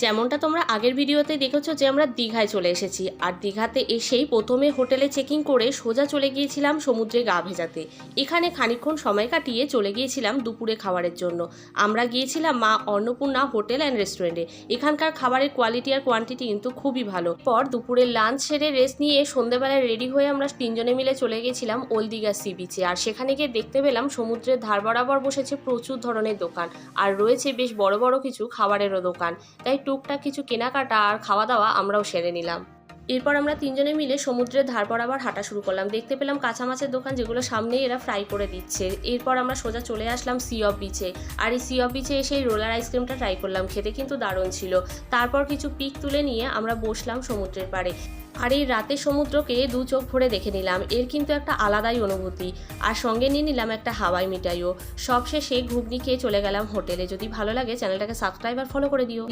যেমনটা তোমরা আগের ভিডিওতে দেখেছো যে আমরা দীঘায় চলে এসেছি, আর দীঘাতে এসেই প্রথমে হোটেলে চেকিং করে সোজা চলে গিয়েছিলাম সমুদ্রে গা ভেজাতে। এখানে খানিকক্ষণ সময় কাটিয়ে চলে গিয়েছিলাম দুপুরে খাবারের জন্য। আমরা গিয়েছিলাম মা অন্নপূর্ণা হোটেল অ্যান্ড রেস্টুরেন্টে। এখানকার খাবারের কোয়ালিটি আর কোয়ান্টিটি কিন্তু খুবই ভালো। পর দুপুরের লাঞ্চ সেরে রেস্ট নিয়ে সন্ধ্যেবেলায় রেডি হয়ে আমরা তিনজনে মিলে চলে গেছিলাম ওল্ড দীঘা সি বিচে। আর সেখানে গিয়ে দেখতে পেলাম সমুদ্রের ধার বরাবর বসেছে প্রচুর ধরনের দোকান, আর রয়েছে বেশ বড় বড় কিছু খাবারেরও দোকান। তাই টুকটাক কিছু কেনাকাটা আর খাওয়া দাওয়া আমরাও সেরে নিলাম। এরপর আমরা তিনজনে মিলে সমুদ্রের ধার বরাবর হাঁটা শুরু করলাম। দেখতে পেলাম কাঁচা মাছের দোকান, যেগুলো সামনেই এরা ফ্রাই করে দিচ্ছে। এরপর আমরা সোজা চলে আসলাম সি অফ বিচে। আর এই সি অফ বিচে এসে এই রোলার আইসক্রিমটা ট্রাই করলাম, খেতে কিন্তু দারুণ ছিল। তারপর কিছু পিক তুলে নিয়ে আমরা বসলাম সমুদ্রের পাড়ে। আর এই রাতের সমুদ্রকে দু চোখ ভরে দেখে নিলাম, এর কিন্তু একটা আলাদাই অনুভূতি। আর সঙ্গে নিয়ে নিলাম একটা হাওয়াই মিঠাইও। সবশেষে ঘুগনি খেয়ে চলে গেলাম হোটেলে। যদি ভালো লাগে চ্যানেলটাকে সাবস্ক্রাইব আর ফলো করে দিও।